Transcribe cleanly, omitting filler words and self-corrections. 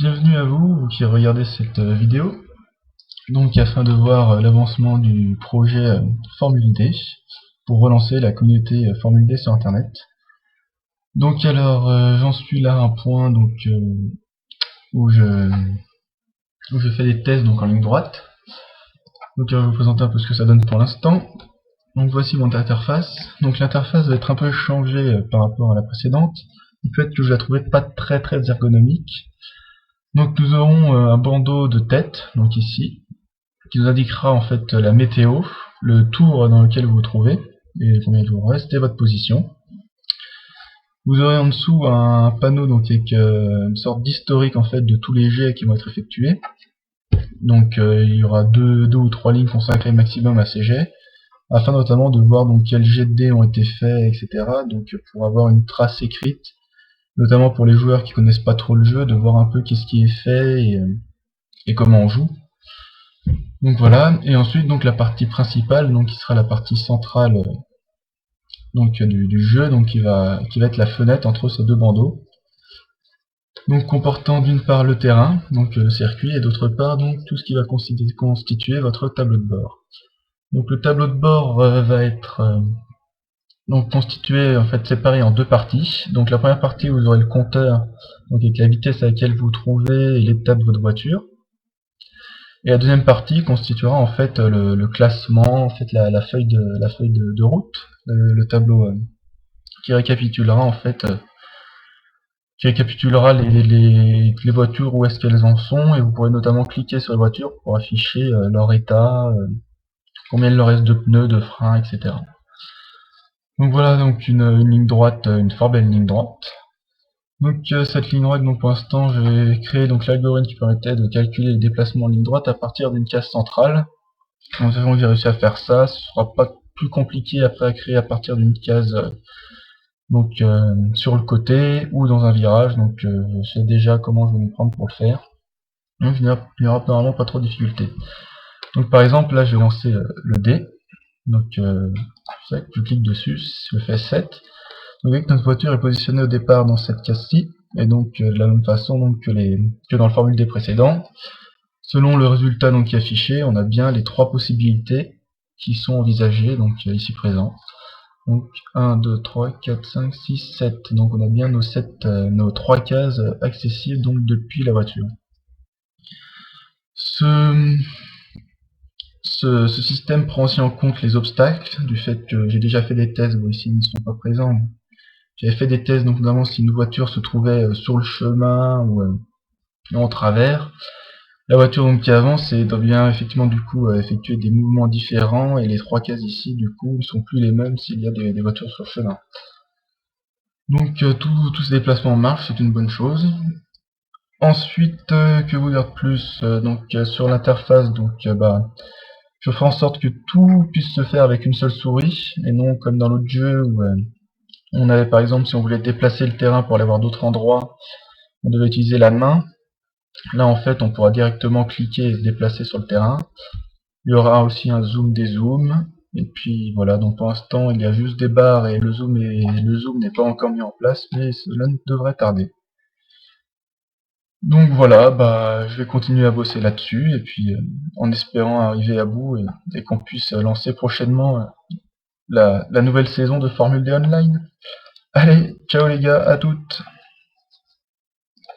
Bienvenue à vous qui regardez cette vidéo, donc afin de voir l'avancement du projet Formule D pour relancer la communauté Formule D sur internet. Donc alors j'en suis là à un point où je fais des tests donc en ligne droite. Donc je vais vous présenter un peu ce que ça donne pour l'instant. Donc voici mon interface. Donc l'interface va être un peu changée par rapport à la précédente. Du fait que je la trouvais pas très ergonomique. Donc nous aurons un bandeau de tête, donc ici, qui nous indiquera en fait la météo, le tour dans lequel vous vous trouvez, et combien il vous reste, et votre position. Vous aurez en dessous un panneau donc avec une sorte d'historique en fait de tous les jets qui vont être effectués. Donc il y aura deux ou trois lignes consacrées maximum à ces jets, afin notamment de voir donc quels jets de dés ont été faits, etc. Donc pour avoir une trace écrite, notamment pour les joueurs qui connaissent pas trop le jeu, de voir un peu qu'est-ce qui est fait et comment on joue. Donc voilà, et ensuite donc la partie principale, donc qui sera la partie centrale du jeu, donc qui va être la fenêtre entre ces deux bandeaux. Donc comportant d'une part le terrain, donc le circuit, et d'autre part donc tout ce qui va constituer votre tableau de bord. Donc le tableau de bord va être donc constitué, en fait séparé en deux parties. Donc la première partie, vous aurez le compteur, donc avec la vitesse à laquelle vous vous trouvez et l'état de votre voiture. Et la deuxième partie constituera en fait le classement, en fait la feuille de route, le tableau qui récapitulera en fait les voitures où est-ce qu'elles en sont, et vous pourrez notamment cliquer sur les voitures pour afficher leur état, combien il leur reste de pneus, de freins, etc. Donc voilà donc une ligne droite, une fort belle ligne droite. Donc cette ligne droite, donc pour l'instant j'ai créé donc l'algorithme qui permettait de calculer les déplacements en ligne droite à partir d'une case centrale. Donc j'ai réussi à faire ça, ce sera pas plus compliqué après à créer à partir d'une case sur le côté ou dans un virage, donc je sais déjà comment je vais me prendre pour le faire. Donc il n'y aura normalement pas trop de difficultés. Donc par exemple là je vais lancer le dé, donc je clique dessus, je fais 7. Donc vous voyez que notre voiture est positionnée au départ dans cette case-ci, et donc de la même façon donc, que dans le formule D précédent. Selon le résultat donc, qui est affiché, on a bien les trois possibilités qui sont envisagées, donc ici présent. Donc 1, 2, 3, 4, 5, 6, 7. Donc on a bien nos trois cases accessibles donc depuis la voiture. Ce système prend aussi en compte les obstacles, du fait que j'ai déjà fait des tests, bon ici ils ne sont pas présents. J'avais fait des tests donc notamment si une voiture se trouvait sur le chemin ou en travers. La voiture donc, qui avance doit bien effectivement du coup effectuer des mouvements différents, et les trois cases ici du coup ne sont plus les mêmes s'il y a des voitures sur le chemin. Donc tous ces déplacements marchent, c'est une bonne chose. Ensuite, que vous dire de plus, sur l'interface, je ferai en sorte que tout puisse se faire avec une seule souris, et non comme dans l'autre jeu où on avait par exemple, si on voulait déplacer le terrain pour aller voir d'autres endroits, on devait utiliser la main. Là en fait on pourra directement cliquer et se déplacer sur le terrain. Il y aura aussi un zoom dézoom, et puis voilà, donc pour l'instant il y a juste des barres et le zoom n'est pas encore mis en place, mais cela ne devrait tarder. Donc voilà, je vais continuer à bosser là-dessus, et puis en espérant arriver à bout et qu'on puisse lancer prochainement la nouvelle saison de Formule D Online. Allez, ciao les gars, à toutes!